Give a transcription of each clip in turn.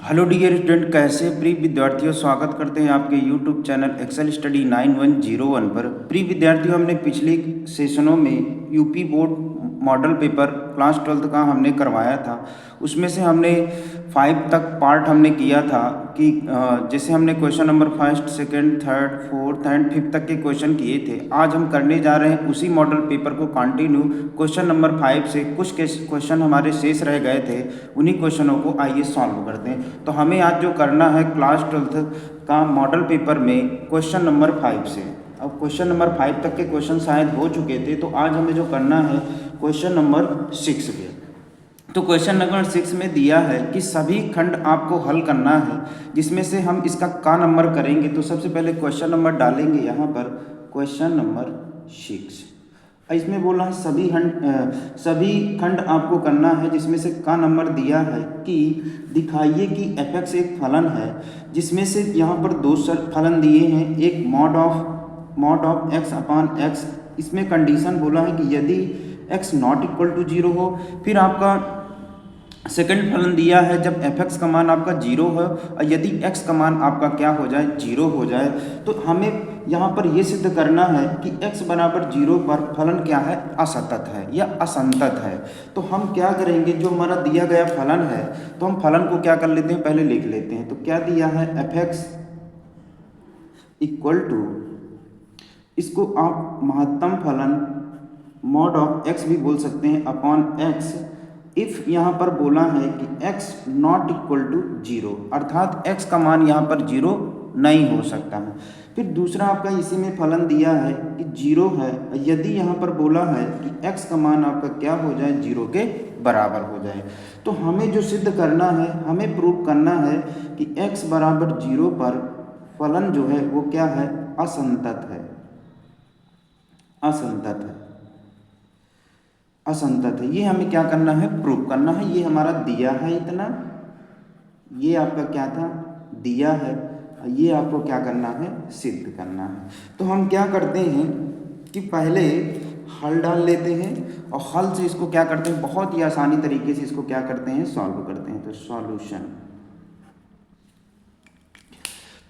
Hello dear student, कैसे प्रिय विद्यार्थियों, स्वागत करते हैं आपके यूट्यूब चैनल एक्सेल स्टडी 9101 पर। प्रिय विद्यार्थियों, हमने पिछले सेशनों में UP board model paper class 12 का हमने करवाया था। उसमें से हमने 5 तक पार्ट हमने किया था कि जैसे हमने क्वेश्चन नंबर 1, 2, 3, 4 एंड 5 तक के क्वेश्चन किए थे। आज हम करने जा रहे हैं उसी मॉडल पेपर को कंटिन्यू। क्वेश्चन नंबर 5 से कुछ क्वेश्चन हमारे शेष रह गए थे, उन्हीं क्वेश्चनों को आइए सॉल्व करते हैं। तो हमें आज जो करना है क्लास 12 का मॉडल पेपर में क्वेश्चन नंबर 5 से। अब क्वेश्चन नंबर 5 तक के क्वेश्चन शायद हो चुके थे, तो आज हमें जो करना है क्वेश्चन नंबर 6 पे। तो क्वेश्चन नंबर 6 में दिया है कि सभी खंड आपको हल करना है, जिसमें से हम इसका का नंबर करेंगे। तो सबसे पहले क्वेश्चन नंबर डालेंगे यहाँ पर, क्वेश्चन नंबर 6। इसमें बोला है सभी खंड आपको करना है, जिसमें से का नंबर दिया है कि दिखाइए कि f(x) एक फलन है, जिसमें से यहाँ पर दो फलन दिए हैं। एक mod of x upon x। इसमें कंडीशन बोला है कि यदि x नॉट इक्वल टू 0 हो। फिर आपका सेकंड फलन दिया है जब f(x) का मान आपका 0 है और यदि x का मान आपका क्या हो जाए, 0 हो जाए। तो हमें यहाँ पर ये सिद्ध करना है कि x बराबर 0 पर फलन क्या है, असतत है या असंतत है। तो हम क्या करेंगे, जो हमारा दिया गया फलन है, तो हम फलन को क्या कर लेते हैं, पहले लिख लेते हैं। तो क्या दिया है, f(x) इक्वल टू, इसको आप महत्तम फलन मॉड ऑफ x भी बोल सकते हैं अपॉन x। इफ यहाँ पर बोला है कि x नॉट इक्वल टू 0, अर्थात x का मान यहाँ पर 0 नहीं हो सकता है। फिर दूसरा आपका इसी में फलन दिया है कि 0 है, यदि यहाँ पर बोला है कि x का मान आपका क्या हो जाए, 0 के बराबर हो जाए। तो हमें जो सिद्ध करना है, हमें प्रूव करना है कि x बराबर 0 पर फलन जो है वो क्या है, असंतत है। असंतत है, असंतत है। ये हमें क्या करना है, प्रूव करना है। ये हमारा दिया है इतना, ये आपका क्या था, दिया है। ये आपको क्या करना है, सिद्ध करना है। तो हम क्या करते हैं कि पहले हल डाल लेते हैं और हल से इसको क्या करते हैं, बहुत ही आसानी तरीके से इसको क्या करते हैं, सॉल्व करते हैं। तो सॉल्यूशन,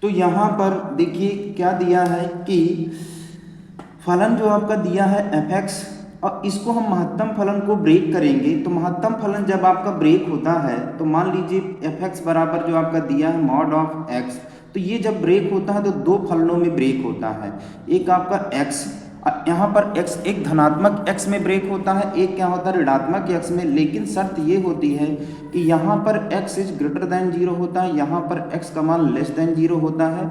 तो यहाँ पर देखिए क्या दिया है कि फलन जो आपका दिया है f(x) और इसको हम महत्तम फलन को ब्रेक करेंगे। तो महत्तम फलन जब आपका ब्रेक होता है, तो मान लीजिए f(x) बराबर जो आपका दिया है मॉड ऑफ x। तो ये जब ब्रेक होता है तो दो फलनों में ब्रेक होता है। एक आपका x, यहाँ पर x एक धनात्मक x में ब्रेक होता है, एक क्या होता है, ऋणात्मक x में। लेकिन शर्त ये होती है कि यहाँ पर x इज ग्रेटर देन 0 होता है, यहाँ पर x का मान लेस देन 0 होता है।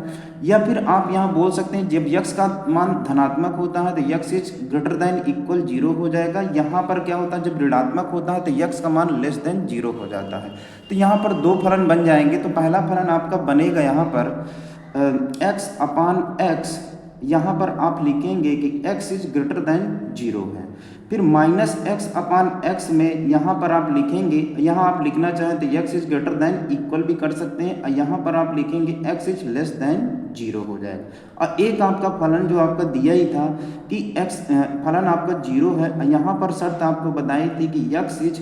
या फिर आप यहाँ बोल सकते हैं जब x का मान धनात्मक होता है तो x is greater than equal 0 हो जाएगा। यहाँ पर क्या होता है, जब ऋणात्मक होता है तो x का मान लेस देन 0 हो जाता है। तो यहाँ पर दो फलन बन जाएंगे। तो पहला फलन आपका बनेगा यहाँ पर x अपान x। यहाँ पर आप लिखेंगे कि x इज ग्रेटर देन 0 है। फिर माइनस x अपान x में यहाँ पर आप लिखेंगे, यहाँ आप लिखना चाहें तो x is greater than equal भी कर सकते हैं, और यहाँ पर आप लिखेंगे x इज लेस देन 0 हो जाएगा। और एक आपका फलन जो आपका दिया ही था कि x फलन आपका 0 है, और यहाँ पर शर्त आपको बताई थी कि x इज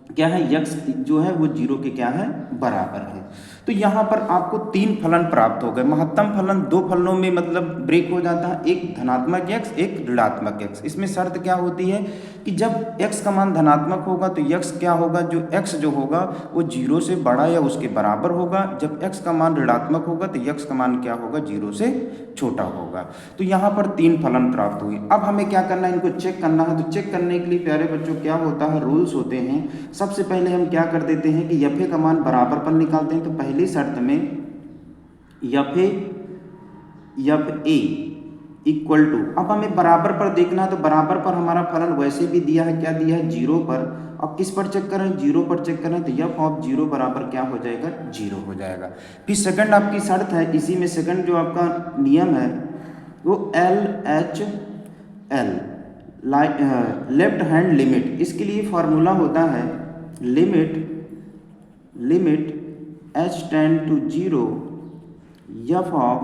क्या है, x जो है वो 0 के क्या है, बराबर है। तो यहाँ पर आपको तीन फलन प्राप्त हो गए। महत्तम फलन दो फलनों में मतलब ब्रेक हो जाता है, एक धनात्मक x, एक ऋणात्मक x। इसमें शर्त क्या होती है कि जब x का मान धनात्मक होगा तो x क्या होगा, जो x जो होगा वो 0 से बड़ा या उसके बराबर होगा। जब x का मान ऋणात्मक होगा तो x का मान क्या होगा, 0 से छोटा होगा। तो यहाँ पर तीन फलन प्राप्त हुए। अब हमें क्या करना है, इनको चेक करना है। तो चेक करने के लिए प्यारे बच्चों क्या होता है, रूल्स होते हैं। सबसे पहले हम क्या कर देते हैं कि f का मान बराबर पर निकालते हैं। तो पहली शर्त में f इक्वल टू, अब हमें बराबर पर देखना है। तो बराबर पर हमारा फलन वैसे भी दिया है, क्या दिया है, 0 पर। अब किस पर चेक करें, 0 पर चेक करें। तो f ऑफ 0 बराबर क्या हो जाएगा, 0 हो जाएगा। फिर सेकंड आपकी शर्त है, इसी में सेकंड जो आपका नियम है वो LHL, लेफ्ट हैंड लिमिट। इसके लिए फॉर्मूला होता है limit h tend to 0 f of,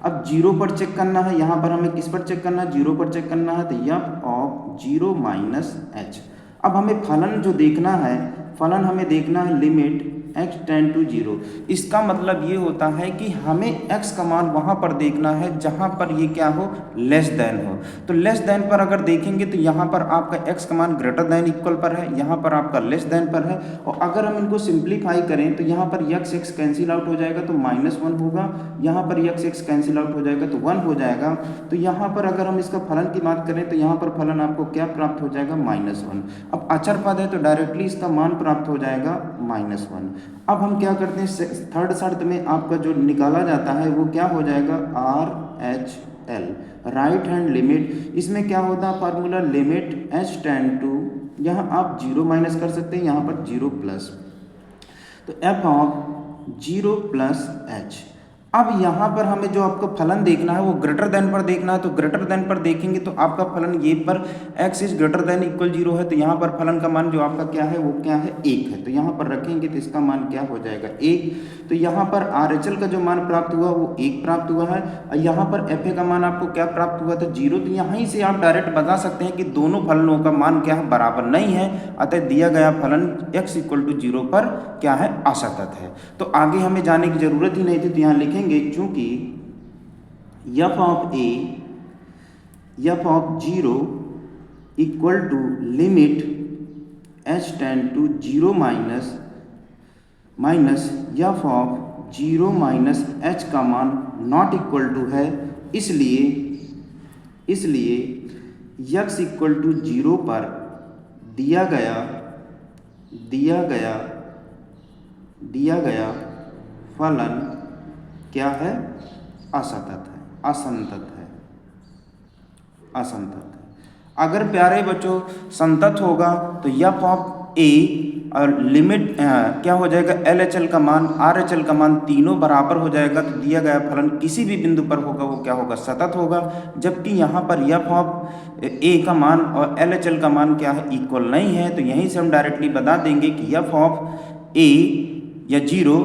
अब 0 पर चेक करना है, यहाँ पर हमें किस पर चेक करना है, 0 पर चेक करना है। तो f ऑफ 0 माइनस h। अब हमें फलन जो देखना है, फलन हमें देखना है लिमिट x टेंड टू 0। इसका मतलब ये होता है कि हमें x का मान वहाँ पर देखना है जहाँ पर ये क्या हो, लेस देन हो। तो लेस देन पर अगर देखेंगे तो यहाँ पर आपका x का मान ग्रेटर देन इक्वल पर है, यहाँ पर आपका लेस देन पर है। और अगर हम इनको सिंप्लीफाई करें तो यहाँ पर x कैंसिल आउट हो जाएगा तो -1 होगा, यहाँ पर x कैंसिल आउट हो जाएगा तो 1 हो जाएगा। तो यहाँ पर अगर हम इसका फलन की बात करें तो यहाँ पर फलन आपको क्या प्राप्त हो जाएगा, -1। अब अचर पद है तो डायरेक्टली इसका मान प्राप्त हो जाएगा -1। अब हम क्या करते हैं, थर्ड शर्त में आपका जो निकाला जाता है वो क्या हो जाएगा, RHL, राइट हैंड लिमिट। इसमें क्या होता है formula, limit h tend to, यहाँ आप 0 माइनस कर सकते हैं, यहाँ पर 0 प्लस, तो f ऑफ 0 प्लस h। अब यहाँ पर हमें जो आपका फलन देखना है वो ग्रेटर देन पर देखना है। तो ग्रेटर देन पर देखेंगे तो आपका फलन ये पर x is greater than equal 0 है, तो यहाँ पर फलन का मान जो आपका क्या है वो क्या है, 1 है। तो यहाँ पर रखेंगे तो इसका मान क्या हो जाएगा, 1। तो यहाँ पर RHL का जो मान प्राप्त हुआ वो 1 प्राप्त हुआ है, और यहाँ पर FA का मान आपको क्या प्राप्त हुआ था, 0। तो यहीं से आप डायरेक्ट बता सकते हैं कि दोनों फलनों का मान क्या है, बराबर नहीं है, अतः दिया गया फलन x इक्वल टू 0 पर क्या है, असतत है। तो आगे हमें जाने की जरूरत ही नहीं थी, तो यहाँ लिखेंगे चूंकि f of 0 equal to limit h tend to 0 minus f of 0 minus h का मान नॉट इक्वल टू है, इसलिए x इक्वल टू 0 पर दिया गया फलन क्या है, असंतत है। अगर प्यारे बच्चों संतत होगा तो f ऑफ a और लिमिट क्या हो जाएगा, LHL का मान, RHL का मान तीनों बराबर हो जाएगा। तो दिया गया फलन किसी भी बिंदु पर होगा वो क्या होगा, सतत होगा। जबकि यहाँ पर f ऑफ a का मान और LHL का मान क्या है, इक्वल नहीं है। तो यहीं से हम डायरेक्टली बता देंगे कि f ऑफ a या 0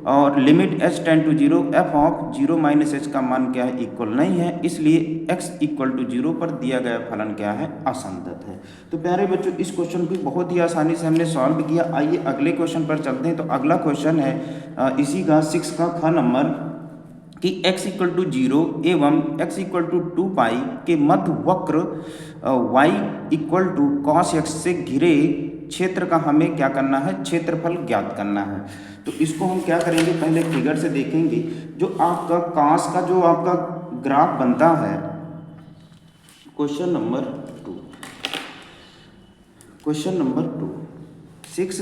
और limit h tend to 0, f of 0 minus h का मान क्या है, इक्वल नहीं है, इसलिए x इक्वल टू 0 पर दिया गया फलन क्या है, असंतत है। तो प्यारे बच्चों इस क्वेश्चन को बहुत ही आसानी से हमने सॉल्व किया। आइए अगले क्वेश्चन पर चलते हैं। तो अगला क्वेश्चन है इसी का 6 का ख नंबर कि x इक्वल टू 0 एवं x इक्वल टू 2 पाई के मध्य वक्र y equal to cos x से घिरे क्षेत्र का हमें क्या करना है, क्षेत्रफल ज्ञात करना है। तो इसको हम क्या करेंगे, पहले फिगर से देखेंगे। जो आपका कांस का जो आपका ग्राफ बनता है, क्वेश्चन नंबर 2 6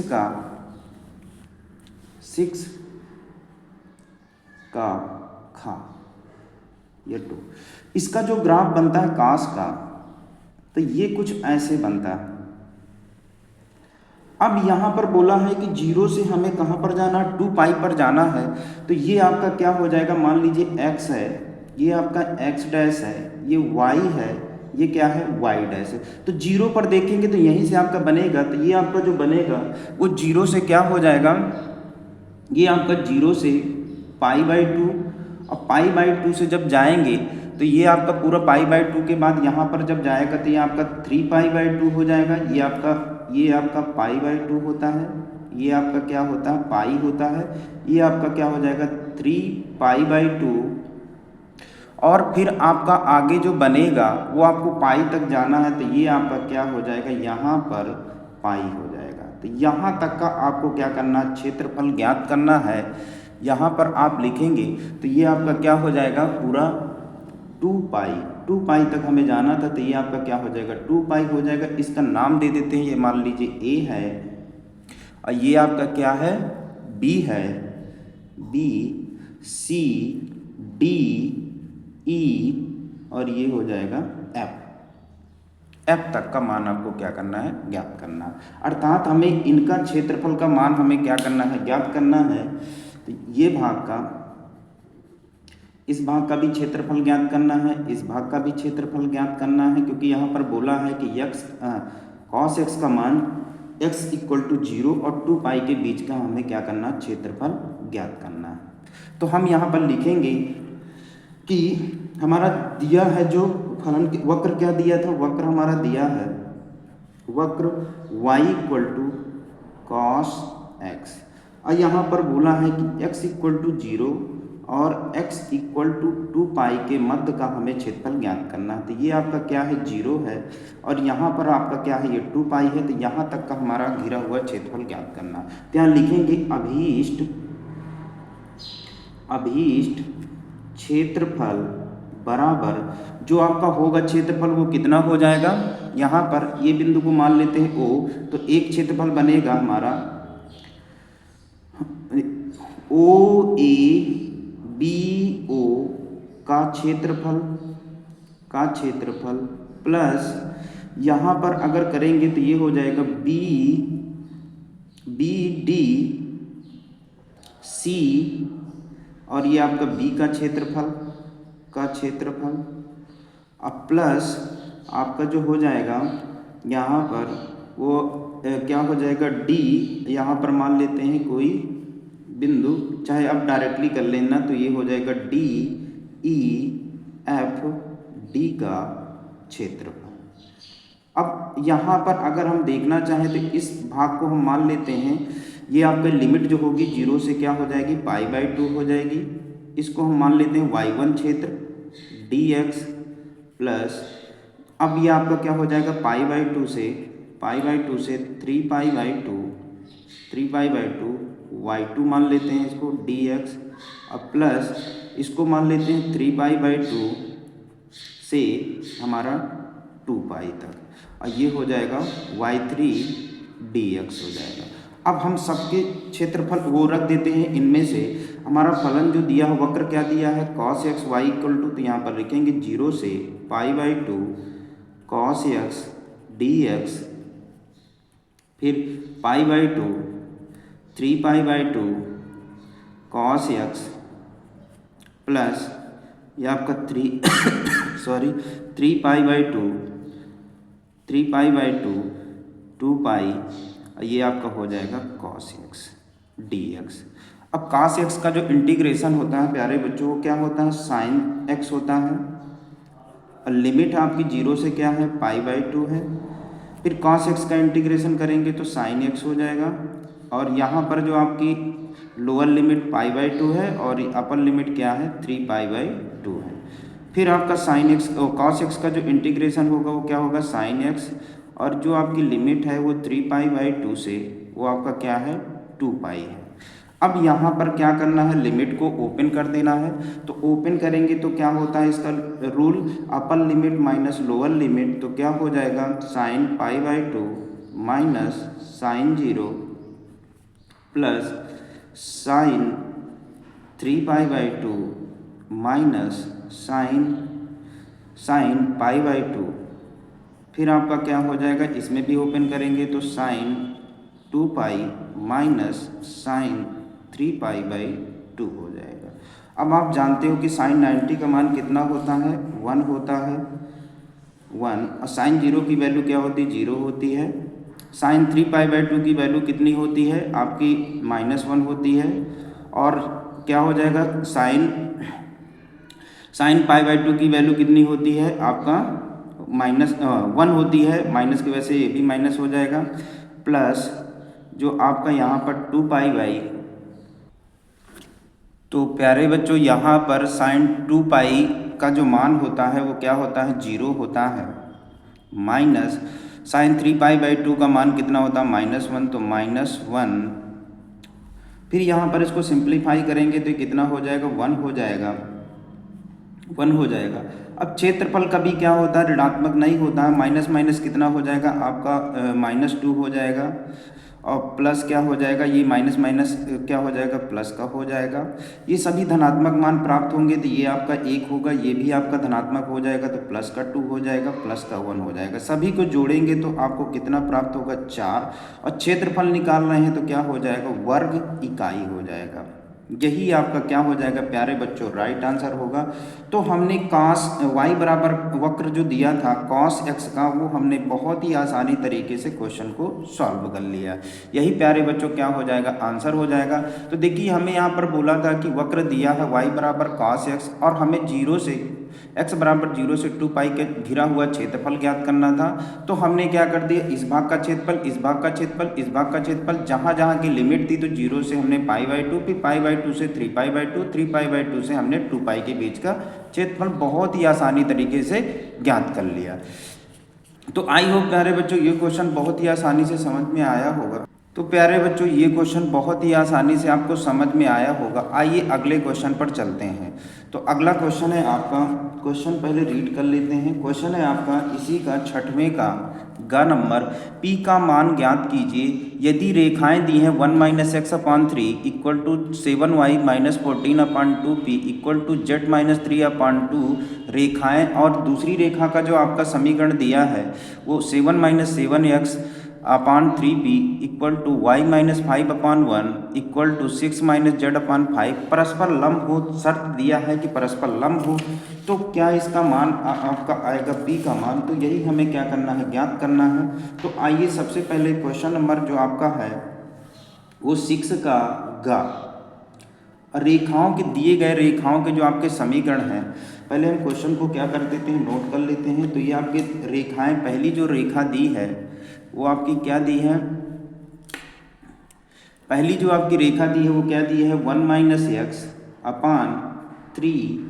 का खा, ये 2, इसका जो ग्राफ बनता है कांस का, तो ये कुछ ऐसे बनता है। अब यहाँ पर बोला है कि 0 से हमें कहाँ पर जाना, 2 पाई पर जाना है। तो ये आपका क्या हो जाएगा, मान लीजिए x है, ये आपका x डैश है, ये y है, ये क्या है, y डैश है। तो 0 पर देखेंगे तो यहीं से आपका बनेगा। तो ये आपका जो बनेगा वो 0 से क्या हो जाएगा, ये आपका 0 से π/2, और π/2 से जब जाएंगे तो ये आपका पूरा π/2 के बाद यहाँ पर जब जाएगा तो ये आपका 3π/2 हो जाएगा। ये आपका π/2 होता है, ये आपका क्या होता है, पाई होता है। ये आपका क्या हो जाएगा, 3π/2, और फिर आपका आगे जो बनेगा वो आपको पाई तक जाना है। तो ये आपका क्या हो जाएगा, यहाँ पर पाई हो जाएगा। तो यहाँ तक का आपको क्या करना है, क्षेत्रफल ज्ञात करना है। यहाँ पर आप लिखेंगे तो ये आपका क्या हो जाएगा, पूरा 2 पाई तक हमें जाना था। तो ये आपका क्या हो जाएगा, 2 पाई हो जाएगा। इसका नाम दे देते हैं, ये मान लीजिए A है, और ये आपका क्या है, B है, B C D E, और ये हो जाएगा F तक का मान आपको क्या करना है, ज्ञात करना है। अर्थात हमें इनका क्षेत्रफल का मान हमें क्या करना है, ज्ञात करना है। तो ये इस भाग का भी क्षेत्रफल ज्ञात करना है, इस भाग का भी क्षेत्रफल ज्ञात करना है, क्योंकि यहाँ पर बोला है कि cos x का मान x इक्वल टू 0 और 2 पाई के बीच का हमें क्या करना, क्षेत्रफल ज्ञात करना है। तो हम यहाँ पर लिखेंगे कि हमारा दिया है जो फलन, वक्र क्या दिया था, वक्र हमारा दिया है, वक्र y equal to cos x। और यहाँ पर बोला है कि x इक्वल टू 0 और x इक्वल टू 2 पाई के मध्य का हमें क्षेत्रफल ज्ञात करना है। तो ये आपका क्या है 0 है और यहाँ पर आपका क्या है ये 2 पाई है। तो यहाँ तक का हमारा घिरा हुआ क्षेत्रफल ज्ञात करना है। तो यहाँ लिखेंगे अभीष्ट क्षेत्रफल बराबर जो आपका होगा क्षेत्रफल वो कितना हो जाएगा। यहाँ पर ये बिंदु को मान लेते हैं O, तो एक क्षेत्रफल बनेगा हमारा OABO का क्षेत्रफल प्लस यहाँ पर अगर करेंगे तो ये हो जाएगा BDC और ये आपका B का क्षेत्रफल अब प्लस आपका जो हो जाएगा यहाँ पर वो क्या हो जाएगा D, यहाँ पर मान लेते हैं कोई बिंदु, चाहे आप डायरेक्टली कर लेना, तो ये हो जाएगा DEFD का क्षेत्रफल। अब यहाँ पर अगर हम देखना चाहें तो इस भाग को हम मान लेते हैं, ये आपका लिमिट जो होगी 0 से क्या हो जाएगी π/2 हो जाएगी। इसको हम मान लेते हैं y1 क्षेत्र dx प्लस अब ये आपका क्या हो जाएगा π/2 से 3π/2 y2 मान लेते हैं इसको dx अब प्लस इसको मान लेते हैं 3π/2 से हमारा 2 पाई तक और ये हो जाएगा y3 dx हो जाएगा। अब हम सबके क्षेत्रफल वो रख देते हैं, इनमें से हमारा फलन जो दिया है वक्र क्या दिया है cos x y equal to, तो यहाँ पर लिखेंगे 0 से π/2 cos x dx फिर π/2 3π/2 cos x प्लस ये आपका 3π/2 2 पाई ये आपका हो जाएगा cos x dx। अब cos x का जो इंटीग्रेशन होता है प्यारे बच्चों वो क्या होता है sin x होता है और लिमिट आपकी 0 से क्या है π/2 है। फिर cos x का इंटीग्रेशन करेंगे तो sin x हो जाएगा और यहाँ पर जो आपकी लोअर लिमिट π/2 है और अपर लिमिट क्या है 3π/2 है। फिर आपका sin x cos x का जो इंटीग्रेशन होगा वो क्या होगा sin x और जो आपकी लिमिट है वो 3π/2 से वो आपका क्या है 2 पाई है। अब यहाँ पर क्या करना है लिमिट को ओपन कर देना है, तो ओपन करेंगे तो क्या होता है इसका rule upper limit minus lower limit, तो क्या हो जाएगा sin π/2 minus sin 0 plus sin 3π/2 minus sin π/2। फिर आपका क्या हो जाएगा इसमें भी ओपन करेंगे तो sin 2 पाई माइनस sin 3π/2 हो जाएगा। अब आप जानते हो कि sin 90 का मान कितना होता है 1 होता है 1 और sin 0 की वैल्यू क्या होती है 0 होती है। sin 3π/2 की वैल्यू कितनी होती है आपकी -1 होती है और क्या हो जाएगा sin π/2 की वैल्यू कितनी होती है आपका -1 होती है, माइनस की वजह से ये भी माइनस हो जाएगा प्लस जो आपका यहाँ पर 2 पाई तो प्यारे बच्चों यहाँ पर sin 2 पाई का जो मान होता है वो क्या होता है 0 होता है माइनस sin 3π/2 का मान कितना होता है -1 तो -1। फिर यहाँ पर इसको सिंप्लीफाई करेंगे तो कितना हो जाएगा 1 हो जाएगा। अब क्षेत्रफल कभी क्या होता है ऋणात्मक नहीं होता है, माइनस माइनस कितना हो जाएगा आपका -2 हो जाएगा और प्लस क्या हो जाएगा ये माइनस माइनस क्या हो जाएगा प्लस का हो जाएगा। ये सभी धनात्मक मान प्राप्त होंगे तो ये आपका 1 होगा, ये भी आपका धनात्मक हो जाएगा तो प्लस का 2 हो जाएगा, प्लस का 1 हो जाएगा। सभी को जोड़ेंगे तो आपको कितना प्राप्त होगा 4 और क्षेत्रफल निकाल रहे हैं तो क्या हो जाएगा वर्ग इकाई हो जाएगा। यही आपका क्या हो जाएगा प्यारे बच्चों राइट आंसर होगा। तो हमने cos y बराबर वक्र जो दिया था cos x का वो हमने बहुत ही आसानी तरीके से क्वेश्चन को सॉल्व कर लिया। यही प्यारे बच्चों क्या हो जाएगा आंसर हो जाएगा। तो देखिए हमें यहाँ पर बोला था कि वक्र दिया है y बराबर cos x और हमें 0 से x बराबर 0 से 2 पाई के घिरा हुआ क्षेत्रफल ज्ञात करना था। तो हमने क्या कर दिया, इस भाग का क्षेत्रफल, इस भाग का क्षेत्रफल, इस भाग का क्षेत्रफल, जहाँ जहाँ की लिमिट थी तो 0 से हमने π/2, फिर π/2 से 3π/2, 3π/2 से हमने 2 पाई के बीच का क्षेत्रफल बहुत ही आसानी तरीके से ज्ञात कर लिया। तो आई होप प्यारे बच्चों ये क्वेश्चन बहुत ही आसानी से समझ में आया होगा। तो प्यारे बच्चों ये क्वेश्चन बहुत ही आसानी से आपको समझ में आया होगा। आइए अगले क्वेश्चन पर चलते हैं। तो अगला क्वेश्चन है आपका, क्वेश्चन पहले रीड कर लेते हैं। क्वेश्चन है आपका इसी का 6वें का ग नंबर, p का मान ज्ञात कीजिए यदि रेखाएं दी हैं 1 - x/3 equal to 7y - 14/2p equal to z - 3/2 रेखाएं, और दूसरी रेखा का जो आपका समीकरण दिया है वो 7 - 7x/3p equal to y - 5/1 equal to 6 - z/5 परस्पर लंब हो। शर्त दिया है कि परस्पर लंब हो, तो क्या इसका मान आपका आएगा p का मान, तो यही हमें क्या करना है, ज्ञात करना है। तो आइए सबसे पहले क्वेश्चन नंबर जो आपका है वो 6 का ग, रेखाओं के दिए गए रेखाओं के जो आपके समीकरण हैं, पहले हम क्वेश्चन को क्या कर देते हैं, नोट कर लेते हैं। तो ये आपकी रेखाएं, पहली जो रेखा दी है वो आपकी क्या दी है, पहली जो आपकी रेखा दी है वो क्या दी है, 1 - x/3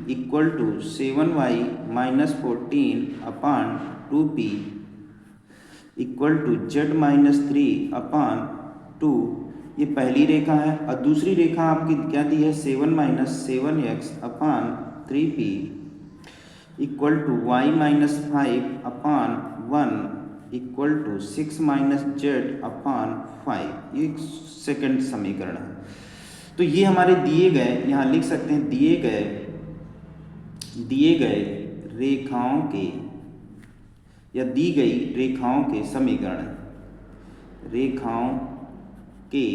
equal to 7y - 14/2p equal to z - 3/2, ये पहली रेखा है। और दूसरी रेखा आपकी क्या दी है, 7 - 7x/3p equal to y - 5/1 equal to 6 - z/5, ये सेकंड समीकरण है। तो ये हमारे दिए गए, यहाँ लिख सकते हैं दिए गए रेखाओं के या दी गई रेखाओं के समीकरण, रेखाओं के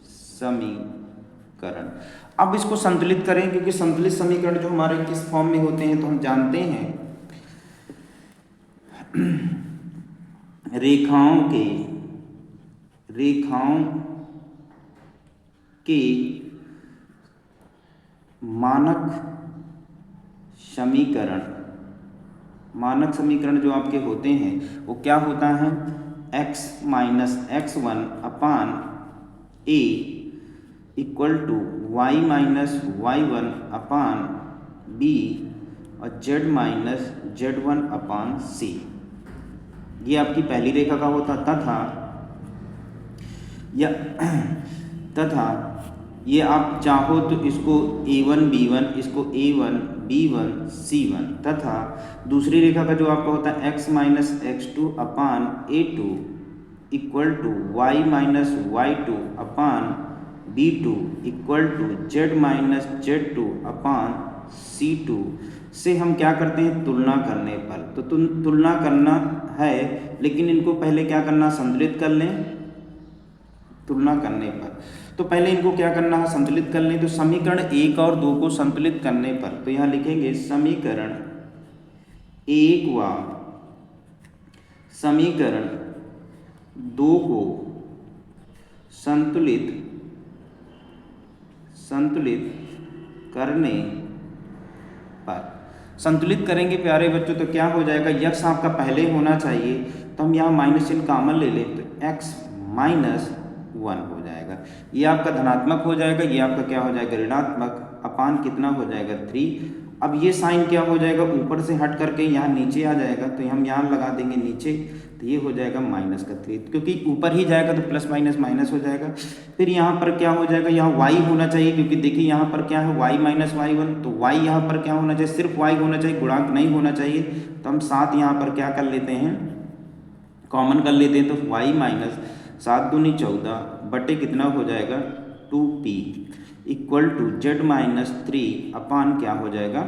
समीकरण। अब इसको संतुलित करें, क्योंकि संतुलित समीकरण जो हमारे किस फॉर्म में होते हैं तो हम जानते हैं, रेखाओं के मानक समीकरण जो आपके होते हैं वो क्या होता है, x - x1/a equal to y - y1/b और z - z1/c, ये आपकी पहली रेखा का होता। तथा ये आप चाहो तो इसको a1 b1, इसको a1 b1 c1, तथा दूसरी रेखा का जो आपका होता है x - x2/a2 equal to y - y2/b2 equal to z - z2/c2 से हम क्या करते हैं, तुलना करने पर। तो तुलना करना है, लेकिन इनको पहले क्या करना, संतुलित कर लें। तुलना करने पर तो पहले इनको क्या करना है, संतुलित कर लें। तो समीकरण 1 और 2 को संतुलित करने पर, तो यहाँ लिखेंगे समीकरण 1 व समीकरण 2 को संतुलित करने पर, संतुलित करेंगे प्यारे बच्चों तो क्या हो जाएगा, यक्स आपका पहले होना चाहिए, तो हम यहाँ माइनस चिन्ह कॉमन ले लें तो x - 1 हो जाएगा। ये आपका धनात्मक हो जाएगा, ये आपका क्या हो जाएगा, ऋणात्मक, अपान कितना हो जाएगा 3। अब ये साइन क्या हो जाएगा, ऊपर से हट करके यहाँ नीचे आ जाएगा, तो हम यहाँ लगा देंगे नीचे, तो ये हो जाएगा -3, क्योंकि ऊपर ही जाएगा तो प्लस माइनस माइनस हो जाएगा। फिर यहाँ पर क्या हो जाएगा, यहाँ y होना चाहिए, क्योंकि देखिए यहाँ पर क्या है y - y1, तो y यहाँ पर क्या होना चाहिए, सिर्फ y होना चाहिए, गुणांक नहीं होना चाहिए। तो हम 7 यहाँ पर क्या कर लेते हैं, कॉमन कर लेते हैं। तो y - 7 दूनी 14 बटे कितना हो जाएगा 2p इक्वल टू z - 3 क्या हो जाएगा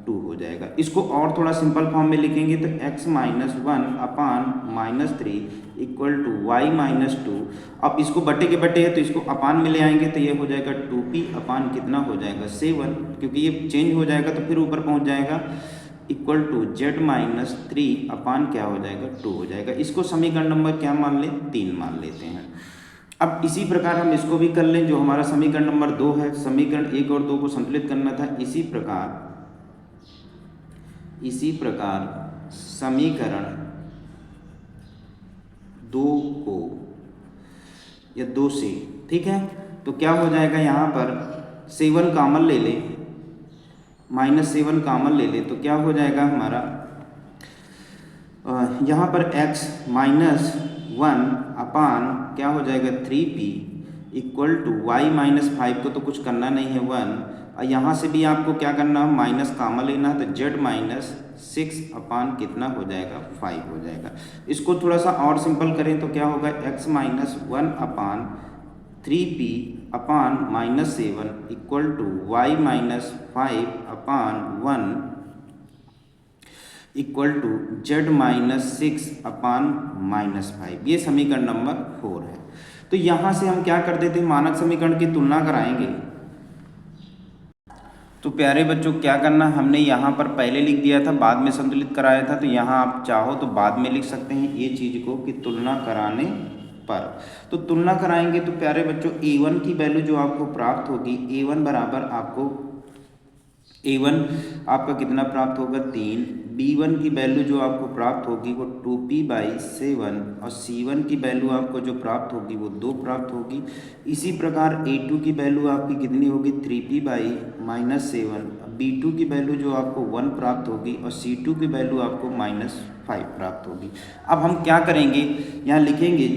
2 हो जाएगा। इसको और थोड़ा सिंपल फॉर्म में लिखेंगे तो x - 1/-3 इक्वल टू y - 2। अब इसको बटे के बटे है तो इसको अपान में ले आएंगे तो ये हो जाएगा 2p अपान कितना हो जाएगा 7, क्योंकि ये चेंज हो जाएगा तो फिर ऊपर पहुंच जाएगा इक्वल टू z - 3 क्या हो जाएगा 2 हो जाएगा। इसको समीकरण नंबर क्या मान लें, 3 मान लेते हैं। अब इसी प्रकार हम इसको भी कर लें, जो हमारा समीकरण नंबर 2 है, समीकरण 1 और 2 को संतुलित करना था। इसी प्रकार इसी प्रकार समीकरण 2 को या 2 से, ठीक है। तो क्या हो जाएगा, यहाँ पर 7 कॉमन ले ले, -7 कॉमन ले ले, तो क्या हो जाएगा हमारा यहाँ पर x -1 अपान क्या हो जाएगा 3p इक्वल टू y -5 को तो कुछ करना नहीं है 1, और यहाँ से भी आपको क्या करना है माइनस कॉमन लेना है, तो z -6 अपान कितना हो जाएगा 5 हो जाएगा। इसको थोड़ा सा और सिंपल करें तो क्या होगा x -1 upon 3p upon -7 equal to y -5 upon 1 equal to z -6 upon -5। ये समीकरण नंबर 4 है। तो यहाँ से हम क्या कर देते हैं, मानक समीकरण की तुलना कराएंगे। तो प्यारे बच्चों क्या करना, हमने यहाँ पर पहले लिख दिया था, बाद में संतुलित कराया था, तो यहाँ आप चाहो तो बाद में लिख सकते हैं ये चीज़ को कि तुलना कराने पर। तो तुलना कराएंगे तो प्यारे बच्चों a1 की वैल्यू जो आपको प्राप्त होगी, a1 बराबर आपको a1 आपका कितना प्राप्त होगा 3, b1 की वैल्यू जो आपको प्राप्त होगी वो 2p/7, और c1 की वैल्यू आपको जो प्राप्त होगी वो 2 प्राप्त होगी। इसी प्रकार a2 की वैल्यू आपकी कितनी होगी 3p/-7, b2 की वैल्यू जो आपको 1 प्राप्त होगी, और c2 की वैल्यू आपको -5 प्राप्त होगी। अब हम क्या करेंगे, यहाँ लिखेंगे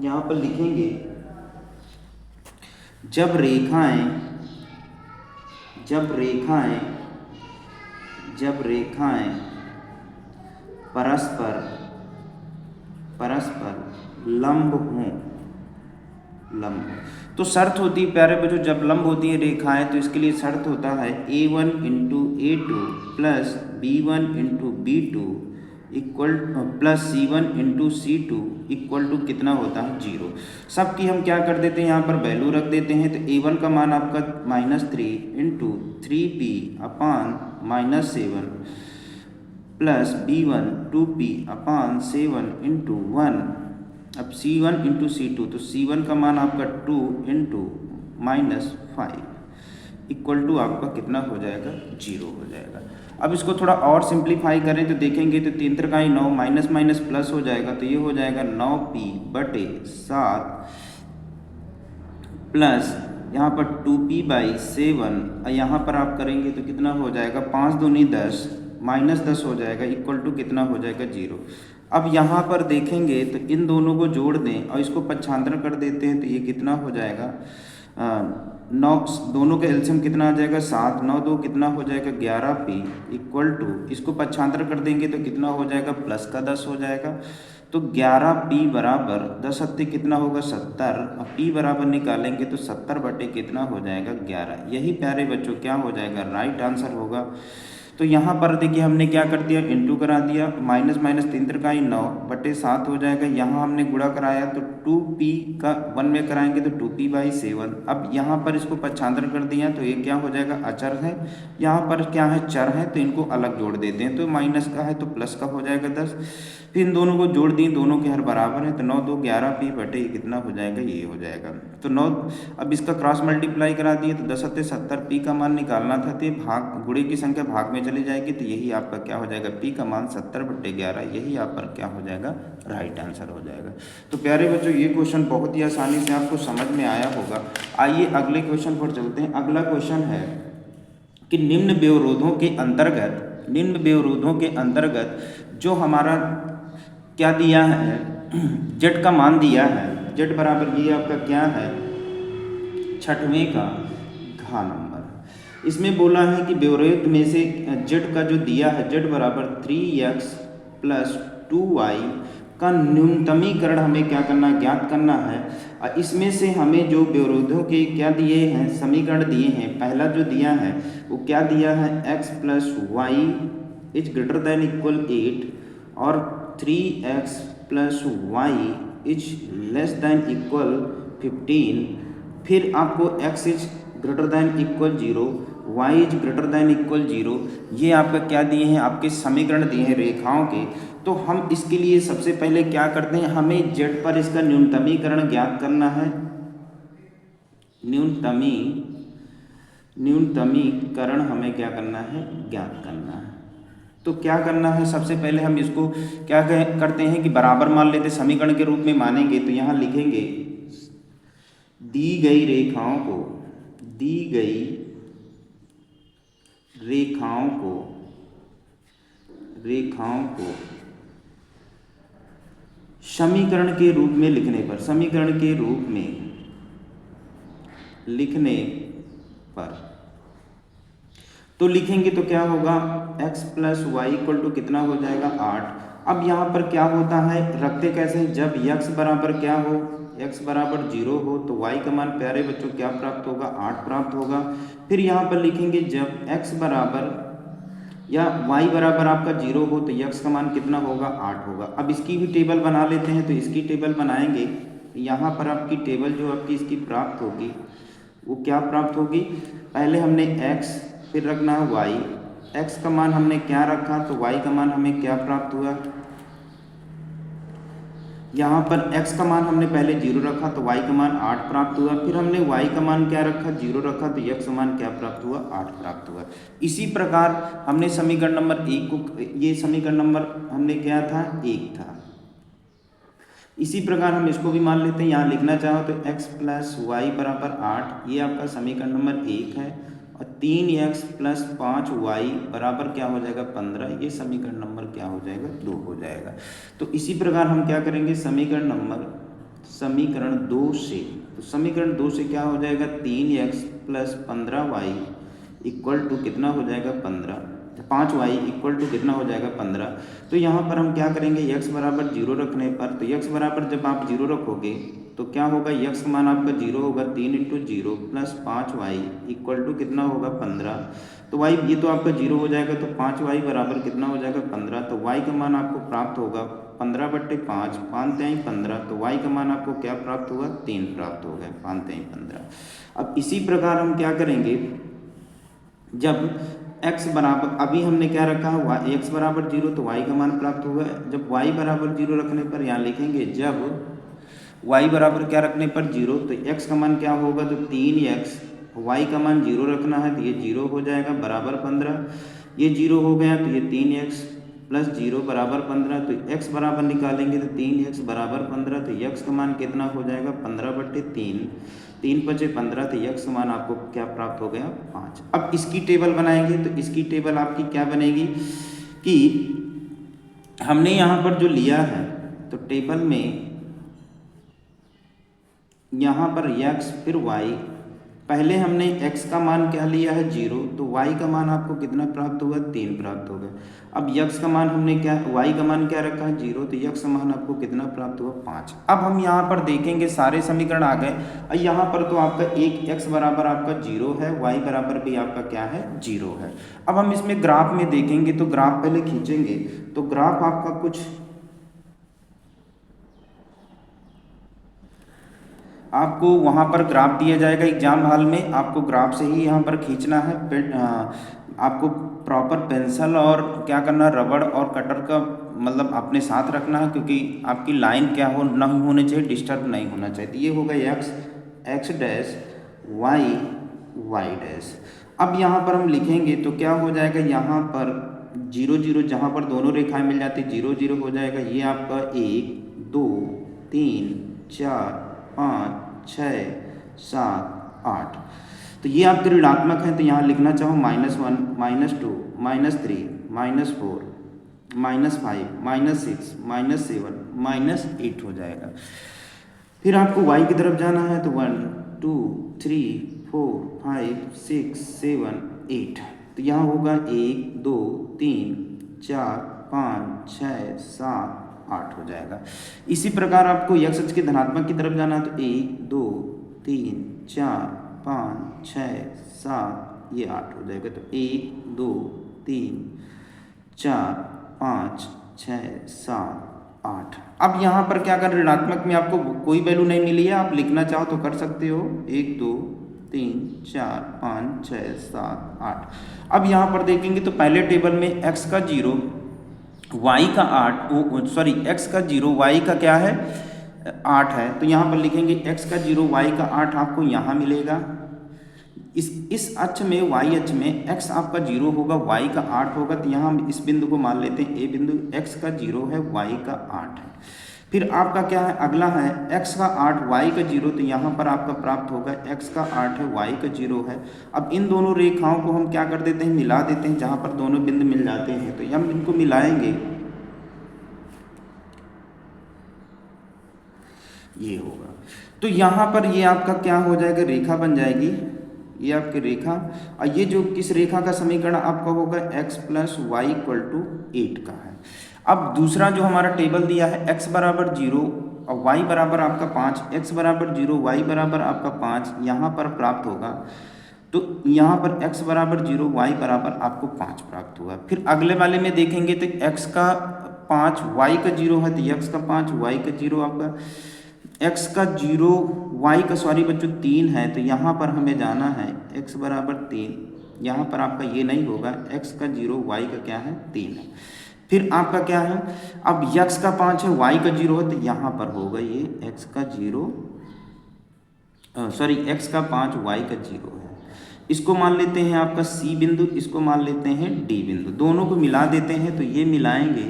यहाँ पर लिखेंगे जब रेखाएं परस्पर लंब हों, तो शर्त होती है प्यारे बच्चों, जब लंब होती है रेखाएं तो इसके लिए शर्त होता है a1 × a2 plus b1 × b2 equal plus c1 × c2 equal to कितना होता है 0। सबकी हम क्या कर देते हैं, यहाँ पर वैल्यू रख देते हैं। तो a1 का मान आपका -3 × 3p upon -7 plus b1 2p अपान 7 × 1। अब c1 × c2, तो c1 का मान आपका 2 × -5 इक्वल टू आपका कितना हो जाएगा 0 हो जाएगा। अब इसको थोड़ा और सिंप्लीफाई करें तो देखेंगे तो 3 3 9 माइनस माइनस प्लस हो जाएगा, तो ये हो जाएगा 9p/7 प्लस यहाँ पर 2p/7, और यहाँ पर आप करेंगे तो कितना हो जाएगा 5 दूनी 10 -10 हो जाएगा इक्वल टू कितना हो जाएगा 0। अब यहाँ पर देखेंगे तो इन दोनों को जोड़ दें और इसको पक्षांतर कर देते हैं, तो ये कितना हो जाएगा 9, दोनों का एलसीएम कितना आ जाएगा 7, 9 2 कितना हो जाएगा 11p इक्वल टू, इसको पक्षांतर कर देंगे तो कितना हो जाएगा प्लस का 10 हो जाएगा। तो 11p बराबर 10 सत्ते कितना होगा 70, और p बराबर निकालेंगे तो 70 बटे कितना हो जाएगा 11। यही प्यारे बच्चों क्या हो जाएगा राइट आंसर होगा। तो यहाँ पर देखिए हमने क्या कर दिया, इंटू करा दिया, माइनस माइनस 3 3 9 बटे 7 हो जाएगा। यहाँ हमने गुणा कराया तो 2p का 1 में कराएंगे तो 2p/7। अब यहाँ पर इसको पक्षांतर कर दिया तो ये क्या हो जाएगा अचर है, यहाँ पर क्या है चर है, तो इनको अलग जोड़ देते हैं। तो माइनस का है तो प्लस का हो जाएगा 10, फिर इन दोनों को जोड़ दिए, दोनों के हर बराबर है, तो 9 2 11p बटे कितना हो जाएगा ये हो जाएगा। तो 9, अब इसका क्रॉस मल्टीप्लाई करा दिए तो 10 सत्ते 70, p का मान निकालना था तो भाग गुणे की संख्या भाग में चली जाएगी, तो यही आपका क्या हो जाएगा p का मान 70/11, यही आप पर क्या हो जाएगा राइट आंसर हो जाएगा। तो प्यारे बच्चों ये क्वेश्चन बहुत ही आसानी से आपको समझ में आया होगा। आइए अगले क्वेश्चन पर चलते हैं। अगला क्वेश्चन है कि निम्न व्यवरोधों के अंतर्गत जो हमारा क्या दिया है z का मान दिया है, z बराबर ये आपका क्या है 6वें का घा नंबर। इसमें बोला है कि व्यवरोध में से z का जो दिया है z बराबर 3x + 2y का न्यूनतमीकरण हमें क्या करना ज्ञात करना है। और इसमें से हमें जो व्यवरोधों के क्या दिए हैं समीकरण दिए हैं, पहला जो दिया है वो क्या दिया है x + y ≥ 8 और 3x + y ≤ 15। फिर आपको x ≥ 0, y ≥ 0, ये आपका क्या दिए हैं आपके समीकरण दिए हैं रेखाओं के। तो हम इसके लिए सबसे पहले क्या करते हैं, हमें z पर इसका न्यूनतमीकरण ज्ञात करना है। न्यूनतमीकरण हमें क्या करना है, ज्ञात करना है। तो क्या करना है, सबसे पहले हम इसको क्या करते हैं कि बराबर मान लेते, समीकरण के रूप में मानेंगे। तो यहाँ लिखेंगे दी गई रेखाओं को समीकरण के रूप में लिखने पर तो लिखेंगे तो क्या होगा, x plus Y equal to कितना हो जाएगा, 8। अब यहाँ पर क्या होता है, रखते कैसे हैं, जब x बराबर क्या हो, x बराबर 0 हो तो y का मान प्यारे बच्चों क्या प्राप्त होगा, 8 प्राप्त होगा। फिर यहाँ पर लिखेंगे जब x बराबर या y बराबर आपका 0 हो तो x का मान कितना होगा, 8 होगा। अब इसकी भी टेबल बना लेते हैं। तो इसकी टेबल बनाएंगे, यहाँ पर आपकी टेबल जो आपकी इसकी प्राप्त होगी वो क्या प्राप्त होगी, पहले हमने x फिर रखना है y, x का मान हमने क्या रखा तो y का मान हमें क्या प्राप्त हुआ, यहाँ पर x का मान हमने पहले 0 रखा तो y का मान 8 प्राप्त हुआ। फिर हमने y का मान क्या रखा, 0 रखा तो x का मान क्या प्राप्त हुआ, 8 प्राप्त हुआ। इसी प्रकार हमने समीकरण नंबर 1 को, ये समीकरण नंबर हमने क्या था, 1 था। इसी प्रकार हम इसको भी मान लेते हैं, यहाँ लिखना चाहो तो x प्लस वाई बराबर 8, ये आपका समीकरण नंबर 1 है। और 3x प्लस 5y बराबर क्या हो जाएगा, 15, ये समीकरण नंबर क्या हो जाएगा, 2 हो जाएगा। तो इसी प्रकार हम क्या करेंगे, समीकरण 2 से, तो समीकरण 2 से क्या हो जाएगा, 3x plus 15y equal to कितना हो जाएगा, 5y इक्वल टू कितना हो जाएगा, 15। तो यहाँ पर हम क्या करेंगे, x बराबर 0 रखने पर, तो x बराबर जब आप 0 रखोगे तो क्या होगा, x का मान आपका 0 होगा, 3 into 0 plus 5y equal to कितना होगा, 15। तो y ये तो आपका 0 हो जाएगा, तो 5y बराबर कितना हो जाएगा, 15। तो y का मान आपको प्राप्त होगा 15/5, 5 3 15। तो y का मान आपको क्या प्राप्त होगा, 3 प्राप्त हो गया, 5 3 15। अब इसी प्रकार हम क्या करेंगे, जब x बराबर, अभी हमने क्या रखा है, x बराबर 0 तो y का मान प्राप्त होगा। जब y बराबर 0 रखने पर यहाँ लिखेंगे, जब y बराबर क्या रखने पर 0 तो x का मान क्या होगा, तो 3x, y का मान 0 रखना है तो ये 0 हो जाएगा बराबर 15। ये 0 हो गया तो ये 3x प्लस 0 बराबर 15। तो x बराबर निकालेंगे तो 3x बराबर 15। तो x का मान कितना हो जाएगा, 15/3, 3 5 15। तो x का मान आपको क्या प्राप्त हो गया, 5। अब इसकी टेबल बनाएंगे, तो इसकी टेबल आपकी क्या बनेगी कि हमने यहाँ पर जो लिया है, तो टेबल में यहाँ पर x फिर y, पहले हमने x का मान क्या लिया है, 0, तो y का मान आपको कितना प्राप्त हुआ, 3 प्राप्त हो गया। अब x का मान हमने क्या, y का मान क्या रखा है, 0, तो x का मान आपको कितना प्राप्त हुआ, 5। अब हम यहाँ पर देखेंगे सारे समीकरण आ गए, और यहाँ पर तो आपका एक x बराबर आपका 0 है, y बराबर भी आपका क्या है, 0 है। अब हम इसमें ग्राफ में देखेंगे, तो ग्राफ पहले खींचेंगे, तो ग्राफ आपका कुछ आपको वहाँ पर ग्राफ दिया जाएगा एग्जाम हॉल में, आपको ग्राफ से ही यहाँ पर खींचना है। आपको प्रॉपर पेंसिल और क्या करना, रबड़ और कटर का मतलब अपने साथ रखना है, क्योंकि आपकी लाइन क्या हो नहीं होनी चाहिए, डिस्टर्ब नहीं होना चाहिए। तो ये होगा x डैश y डैश। अब यहाँ पर हम लिखेंगे तो क्या हो जाएगा, यहाँ पर 0 0 जहाँ पर दोनों रेखाएं मिल जाती 0 0 हो जाएगा। ये आपका 1 2 3 4 5 6 7 8। तो ये आपके ऋणात्मक हैं, तो यहाँ लिखना चाहो -1 -2 -3 -4 -5 -6 -7 -8 हो जाएगा। फिर आपको y की तरफ जाना है, तो 1 2 3 4 5 6 7 8। तो यहाँ होगा 1 2 3 4 5 6 7 8 हो जाएगा। इसी प्रकार आपको x अक्ष के धनात्मक की तरफ जाना है, तो 1 2 3 4 5 6 7 ये 8 हो जाएगा। तो 1 2 3 4 5 6 7 8। अब यहाँ पर क्या कर, ऋणात्मक में आपको कोई वैल्यू नहीं मिली है, आप लिखना चाहो तो कर सकते हो, 1 2 3 4 5 6 7 8। अब यहाँ पर देखेंगे तो पहले टेबल में x का 0 y का 8 सॉरी x का 0 y का क्या है 8 है। तो यहाँ पर लिखेंगे x का 0 y का 8 आपको यहाँ मिलेगा। इस अक्ष में y अक्ष में x आपका 0 होगा, y का 8 होगा। तो यहाँ हम इस बिंदु को मान लेते हैं a बिंदु, x का 0 है, y का 8 है। फिर आपका क्या है, अगला है x का 8 y का 0। तो यहाँ पर आपका प्राप्त होगा x का 8 है, y का 0 है। अब इन दोनों रेखाओं को हम क्या कर देते हैं, मिला देते हैं, जहाँ पर दोनों बिंदु मिल जाते हैं। तो हम इनको मिलाएंगे, ये होगा। तो यहाँ पर ये आपका क्या हो जाएगा, रेखा बन जाएगी, ये आपकी रेखा। और ये जो किस रेखा का समीकरण आपका होगा, x plus Y equal to 8 का है। अब दूसरा जो हमारा टेबल दिया है, x बराबर 0 और y बराबर आपका 5, x बराबर 0 y बराबर आपका 5 यहाँ पर प्राप्त होगा। तो यहाँ पर x बराबर 0 y बराबर आपको 5 प्राप्त होगा। फिर अगले वाले में देखेंगे तो x का 5 y का 0 है, तो x का 5 y का 0 आपका, x का 0 y का सॉरी बच्चों 3 है। तो यहाँ पर हमें जाना है x बराबर 3, यहाँ पर आपका ये नहीं होगा, x का 0 y का क्या है 3 है। फिर आपका क्या है, अब x का 5 है y का 0 है, तो यहाँ पर होगा ये x का 0 सॉरी x का 5 y का 0 है। इसको मान लेते हैं आपका C बिंदु, इसको मान लेते हैं D बिंदु, दोनों को मिला देते हैं। तो ये मिलाएंगे,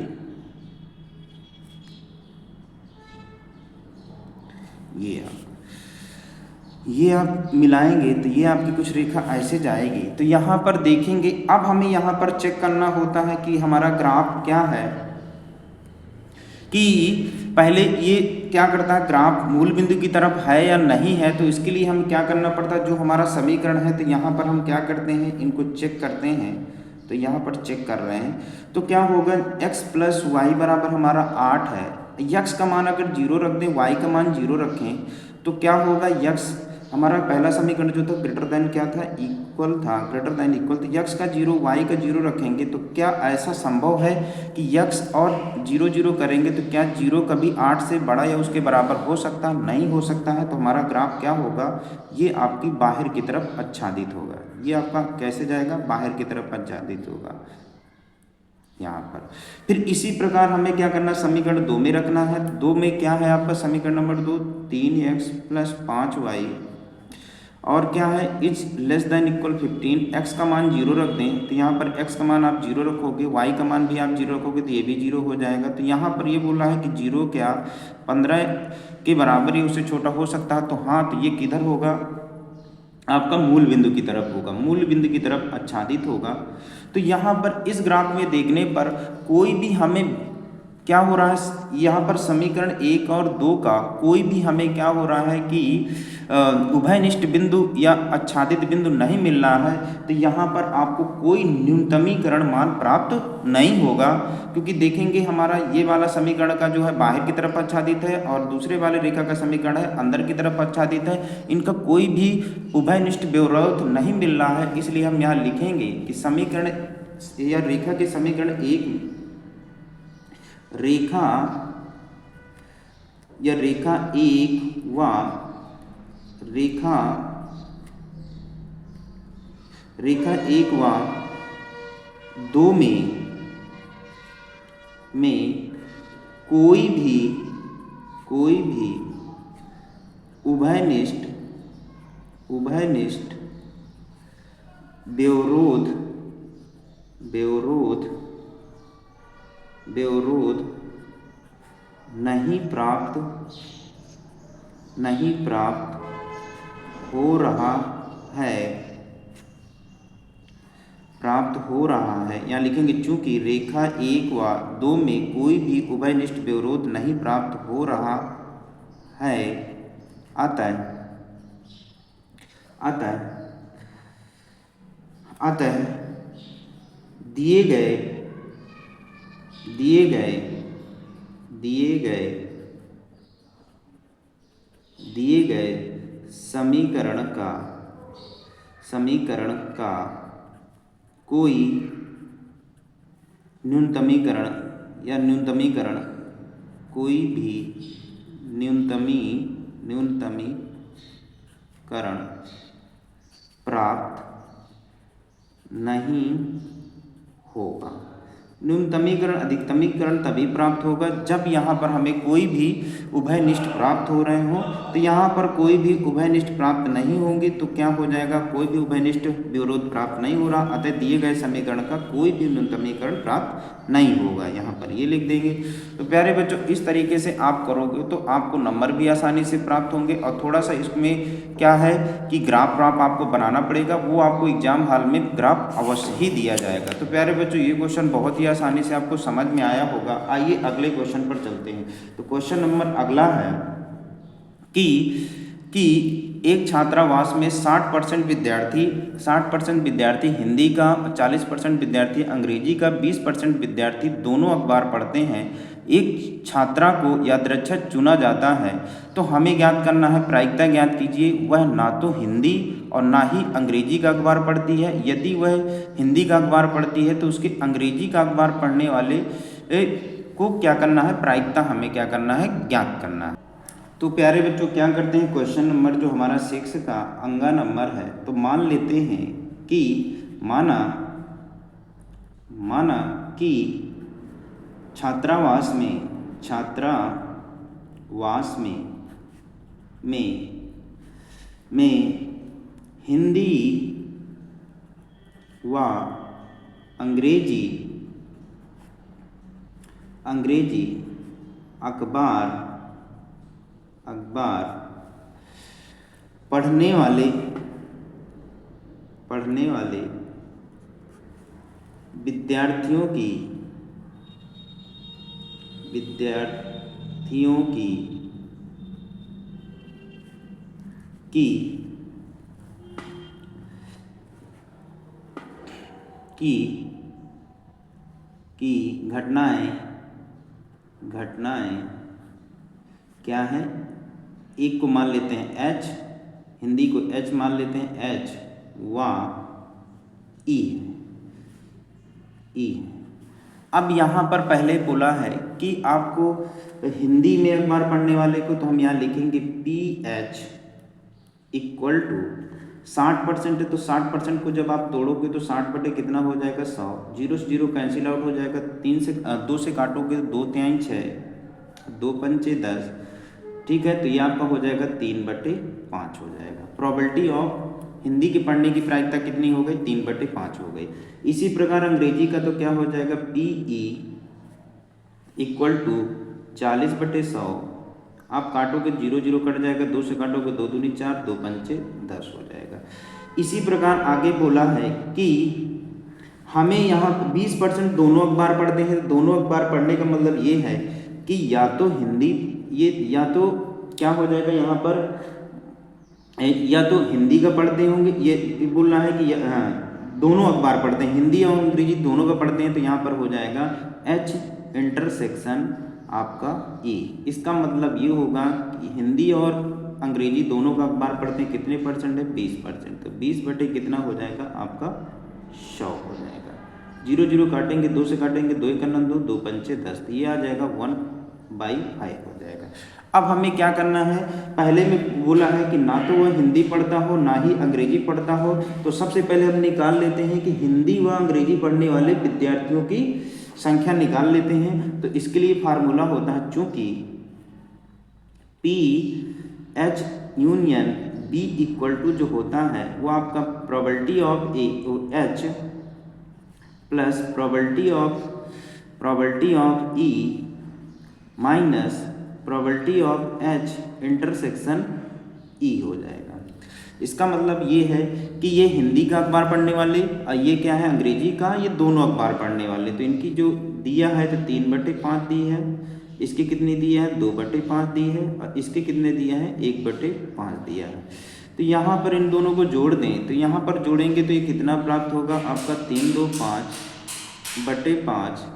ये आप मिलाएंगे तो ये आपकी कुछ रेखा ऐसे जाएगी। तो यहाँ पर देखेंगे, अब हमें यहाँ पर चेक करना होता है कि हमारा ग्राफ क्या है, कि पहले ये क्या करता है, ग्राफ मूल बिंदु की तरफ है या नहीं है। तो इसके लिए हम क्या करना पड़ता है, जो हमारा समीकरण है, तो यहाँ पर हम क्या करते हैं, इनको चेक करते हैं। तो यहाँ पर चेक कर रहे हैं, तो क्या होगा, x प्लस वाई बराबर हमारा 8 है। x का मान अगर 0 रख दें, y का मान 0 रखें, तो क्या होगा, x हमारा पहला समीकरण जो था ग्रेटर देन क्या था, इक्वल था, ग्रेटर देन इक्वल। तो x का 0 y का 0 रखेंगे, तो क्या ऐसा संभव है कि x और 0 0 करेंगे तो क्या 0 कभी 8 से बड़ा या उसके बराबर हो सकता, नहीं हो सकता है। तो हमारा ग्राफ क्या होगा, ये आपकी बाहर की तरफ आच्छादित होगा। ये आपका कैसे जाएगा, बाहर की तरफ आच्छादित होगा यहाँ पर। फिर इसी प्रकार हमें क्या करना, समीकरण 2 में रखना है। 2 में क्या है आपका समीकरण नंबर 2, 3x प्लस 5y और क्या है, is less than equal 15। x का मान 0 रख दें, तो यहाँ पर x का मान आप 0 रखोगे, y का मान भी आप 0 रखोगे, तो ये भी 0 हो जाएगा। तो यहाँ पर ये बोल रहा है कि 0 क्या 15 के बराबर या उससे छोटा हो सकता है। तो हाँ, तो ये किधर होगा, आपका मूल बिंदु की तरफ होगा, मूल बिंदु की तरफ आच्छादित होगा। तो यहाँ पर इस ग्राफ में देखने पर कोई भी हमें क्या हो रहा है, यहाँ पर समीकरण 1 और 2 का कोई भी हमें क्या हो रहा है कि उभयनिष्ठ बिंदु या आच्छादित बिंदु नहीं मिल रहा है। तो यहाँ पर आपको कोई न्यूनतमीकरण मान प्राप्त नहीं होगा, क्योंकि देखेंगे हमारा ये वाला समीकरण का जो है बाहर की तरफ आच्छादित है और दूसरे वाले रेखा का समीकरण है अंदर की तरफ आच्छादित है। इनका कोई भी उभयनिष्ठ विरोध नहीं मिल रहा है। इसलिए हम यहाँ लिखेंगे कि समीकरण या रेखा के समीकरण 1 रेखा 1 व रेखा 1 व 2 में कोई भी उभयनिष्ठ विरोध नहीं प्राप्त हो रहा है, यहाँ लिखेंगे चूंकि रेखा 1 व 2 में कोई भी उभयनिष्ठ विरोध नहीं प्राप्त हो रहा है, अतः दिए गए समीकरण का कोई न्यूनतमीकरण कोई भी न्यूनतमीकरण प्राप्त नहीं होगा। न्यूनतमीकरण अधिकतमीकरण तभी प्राप्त होगा जब यहाँ पर हमें कोई भी उभयनिष्ठ प्राप्त हो रहे हों। तो यहाँ पर कोई भी उभयनिष्ठ प्राप्त नहीं होंगे तो क्या हो जाएगा, कोई भी उभयनिष्ठ विरोध प्राप्त नहीं हो रहा, अतः दिए गए समीकरण का कोई भी न्यूनतमीकरण प्राप्त नहीं होगा। यहाँ पर ये लिख देंगे। तो प्यारे बच्चों इस तरीके से आप करोगे तो आपको नंबर भी आसानी से प्राप्त होंगे। और थोड़ा सा इसमें क्या है कि ग्राफ आपको बनाना पड़ेगा, वो आपको एग्जाम हॉल में ग्राफ अवश्य ही दिया जाएगा। तो प्यारे बच्चों ये क्वेश्चन बहुत ही आसानी से आपको समझ में आया होगा। आइए अगले क्वेश्चन पर चलते हैं। तो क्वेश्चन नंबर अगला है कि एक छात्रावास में 60% विद्यार्थी हिंदी का, 40% विद्यार्थी अंग्रेजी का, 20% विद्यार्थी दोनों अखबार पढ़ते हैं। एक छात्रा को यादृच्छिक चुना जाता है। तो हमें ज्ञात करना है, प्रायिकता ज्ञात कीजिए। वह ना तो हिंदी और ना ही अंग्रेजी का अखबार पढ़ती है। यदि वह हिंदी का अखबार पढ़ती है तो उसके अंग्रेजी का अखबार पढ़ने वाले को क्या करना है, प्रायिकता हमें क्या करना है, ज्ञात करना है। तो प्यारे बच्चों क्या करते हैं, क्वेश्चन नंबर जो हमारा 6 का अंगा नंबर है, तो मान लेते हैं कि माना कि छात्रावास में हिंदी व अंग्रेजी अखबार पढ़ने वाले विद्यार्थियों की घटनाएं क्या है, एक को मान लेते हैं H, हिंदी को H मान लेते हैं, H व E। अब यहाँ पर पहले बोला है कि आपको हिंदी में अखबार पढ़ने वाले को, तो हम यहाँ लिखेंगे PH इक्वल टू 60% है। तो 60% को जब आप तोड़ोगे तो 60 बटे कितना हो जाएगा, 100। 0 से 0 कैंसिल आउट हो जाएगा। 2 से काटोगे तो 2 तिहाई 6, 2 पंचे 10, ठीक है। तो ये आपका हो जाएगा 3/5 हो जाएगा। प्रोबेबिलिटी ऑफ हिंदी के पढ़ने की प्रायिकता कितनी हो गई, 3/5 हो गई। इसी प्रकार अंग्रेजी का तो क्या हो जाएगा, PE इक्वल टू 40/100। आप काटोगे 0 0 कट जाएगा, 2 से काटोगे 2 दूनी 4, 2 पंचे 10 हो जाएगा। इसी प्रकार आगे बोला है कि हमें यहाँ 20% दोनों अखबार पढ़ते हैं। दोनों अखबार पढ़ने का मतलब ये है कि या तो हिंदी, या तो क्या हो जाएगा यहाँ पर, या तो हिंदी का पढ़ते होंगे, ये बोलना है कि दोनों अखबार पढ़ते हैं, हिंदी और अंग्रेजी दोनों का पढ़ते हैं। तो यहाँ पर हो जाएगा H इंटरसेक्शन आपका E। इसका मतलब ये होगा कि हिंदी और अंग्रेजी दोनों का अखबार पढ़ते हैं, कितने परसेंट है, 20%। तो 20 बटे कितना हो जाएगा आपका, 100 हो जाएगा। 0 0 काटेंगे, 2 से काटेंगे, 2 1 2, 2 पंचे 10, ये आ जाएगा 1/5 हो जाएगा। अब हमें क्या करना है, पहले में बोला है कि ना तो वह हिंदी पढ़ता हो ना ही अंग्रेजी पढ़ता हो। तो सबसे पहले हम निकाल लेते हैं कि हिंदी व अंग्रेजी पढ़ने वाले विद्यार्थियों की संख्या निकाल लेते हैं। तो इसके लिए फार्मूला होता है, चूंकि PH union B equal to जो होता है वो आपका probability of H plus probability of E minus probability of H intersection E हो जाएगा। इसका मतलब ये है कि ये हिंदी का अखबार पढ़ने वाले और ये क्या है, अंग्रेजी का, ये दोनों अखबार पढ़ने वाले। तो इनकी जो दिया है तो 3/5 दी है, इसके कितनी दिया है, 2/5 दी है, और इसके कितने दिया है, 1/5 दिया है। तो यहाँ पर इन दोनों को जोड़ दें, तो यहाँ पर जोड़ेंगे तो ये कितना प्राप्त होगा आपका, 3 2 5/5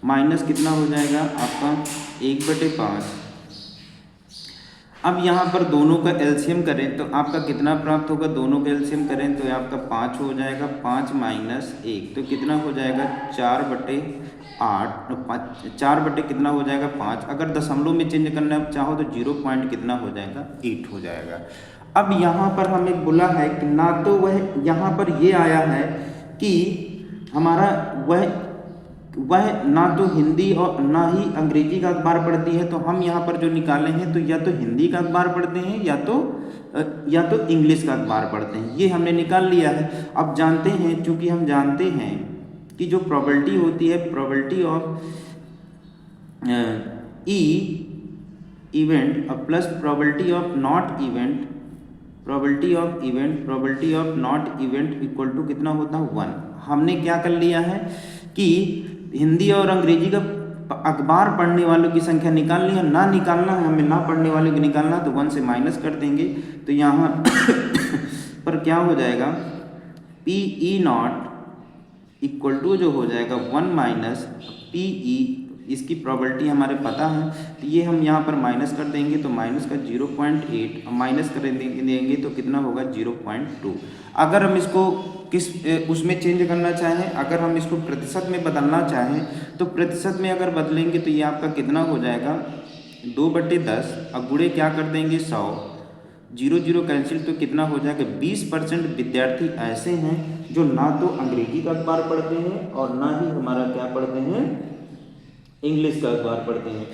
माइनस कितना हो जाएगा आपका 1/5। अब यहाँ पर दोनों का एलसीएम करें तो आपका कितना प्राप्त होगा, दोनों का एलसीएम करें तो आपका 5 हो जाएगा। 5 माइनस 1 तो कितना हो जाएगा, 4/8, 4 बटे कितना हो जाएगा, 5। अगर दशमलव में चेंज करना चाहो तो 0 पॉइंट कितना हो जाएगा, 8 हो जाएगा। अब यहाँ पर हमें बोला है कि ना तो वह, यहाँ पर ये आया है कि हमारा वह वह ना तो हिंदी और ना ही अंग्रेजी का अखबार पढ़ती है, तो हम यहाँ पर जो निकाले हैं तो या तो हिंदी का अखबार पढ़ते हैं या तो इंग्लिश का अखबार पढ़ते हैं, ये हमने निकाल लिया है। अब जानते हैं, चूंकि हम जानते हैं कि जो प्रोबेबिलिटी होती है, probability of E event plus probability of not event, probability of not event equal to कितना होता है 1। हमने क्या कर लिया है कि हिंदी और अंग्रेजी का अखबार पढ़ने वालों की संख्या निकाल ली है, ना निकालना है हमें, ना पढ़ने वालों की निकालना, तो 1 से माइनस कर देंगे। तो यहाँ पर क्या हो जाएगा, P E not equal to जो हो जाएगा 1 माइनस पी ई, इसकी प्रोबेबिलिटी हमारे पता है, तो ये हम यहाँ पर माइनस कर देंगे, तो माइनस का 0.8 माइनस कर देंगे तो कितना होगा 0.2। अगर हम इसको किस उसमें चेंज करना चाहें, अगर हम इसको प्रतिशत में बदलना चाहें तो प्रतिशत में अगर बदलेंगे तो ये आपका कितना हो जाएगा 2/10, अब गुणे क्या कर देंगे 100, 0 कैंसिल, तो कितना हो जाएगा 20% विद्यार्थी ऐसे हैं जो ना तो अंग्रेजी का अखबार पढ़ते हैं और ना ही हमारा क्या पढ़ते हैं, इंग्लिश का अखबार पढ़ते हैं,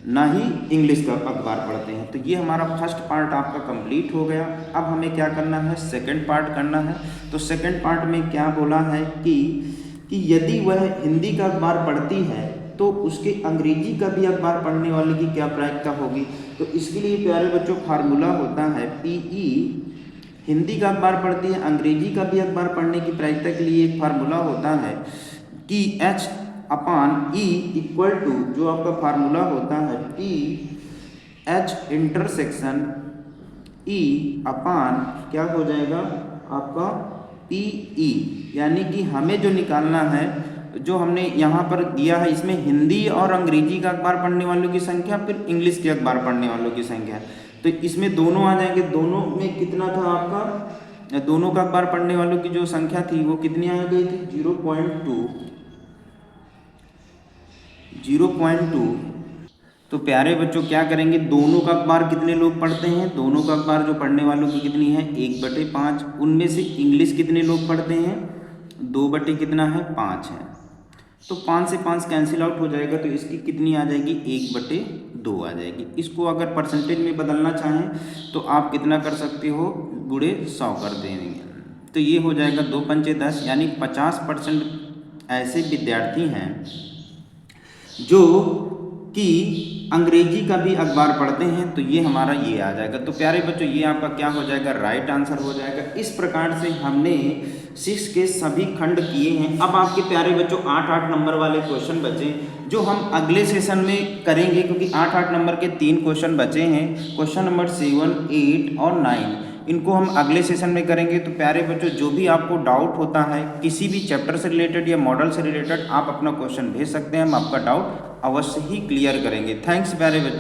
ना ही इंग्लिश का अखबार पढ़ते हैं। तो ये हमारा फर्स्ट पार्ट आपका कंप्लीट हो गया। अब हमें क्या करना है, सेकंड पार्ट करना है। तो सेकंड पार्ट में क्या बोला है कि यदि वह हिंदी का अखबार पढ़ती है तो उसके अंग्रेजी का भी अखबार पढ़ने वाले की क्या प्रायिकता होगी। तो इसके लिए प्यारे बच्चों फार्मूला होता है पीई, हिंदी का अखबार पढ़ती है, अंग्रेजी का भी अखबार पढ़ने की प्रायिकता के लिए एक फार्मूला होता है कि H upon E equal to, जो आपका फार्मूला होता है P H intersection E upon क्या हो जाएगा आपका पी ई, यानी कि हमें जो निकालना है, जो हमने यहाँ पर दिया है इसमें हिंदी और अंग्रेजी का अखबार पढ़ने वालों की संख्या, फिर इंग्लिश के अखबार पढ़ने वालों की संख्या, तो इसमें दोनों आ जाएंगे। दोनों में कितना था आपका, दोनों का अखबार पढ़ने वालों की जो संख्या थी वो कितनी आ गई थी 0.2। तो प्यारे बच्चों क्या करेंगे, दोनों का अखबार कितने लोग पढ़ते हैं, दोनों का अखबार जो पढ़ने वालों की कितनी है 1/5, उनमें से इंग्लिश कितने लोग पढ़ते हैं 2/5 है, तो 5 से 5 कैंसिल आउट हो जाएगा, तो इसकी कितनी आ जाएगी 1/2 आ जाएगी। इसको अगर परसेंटेज में बदलना चाहें तो आप कितना कर सकते हो, गुणे 100 कर देंगे, तो ये हो जाएगा 2 पंचे 10, यानी 50% ऐसे विद्यार्थी हैं जो कि अंग्रेजी का भी अखबार पढ़ते हैं। तो ये हमारा ये आ जाएगा। तो प्यारे बच्चों ये आपका क्या हो जाएगा, राइट आंसर हो जाएगा। इस प्रकार से हमने 6 के सभी खंड किए हैं। अब आपके प्यारे बच्चों 8-8 नंबर वाले क्वेश्चन बचे जो हम अगले सेशन में करेंगे, क्योंकि 8-8 नंबर के 3 क्वेश्चन बचे हैं, क्वेश्चन नंबर 7, 8 और 9, इनको हम अगले सेशन में करेंगे। तो प्यारे बच्चों जो भी आपको डाउट होता है किसी भी चैप्टर से रिलेटेड या मॉडल से रिलेटेड, आप अपना क्वेश्चन भेज सकते हैं, हम आपका डाउट अवश्य ही क्लियर करेंगे। थैंक्स प्यारे बच्चों।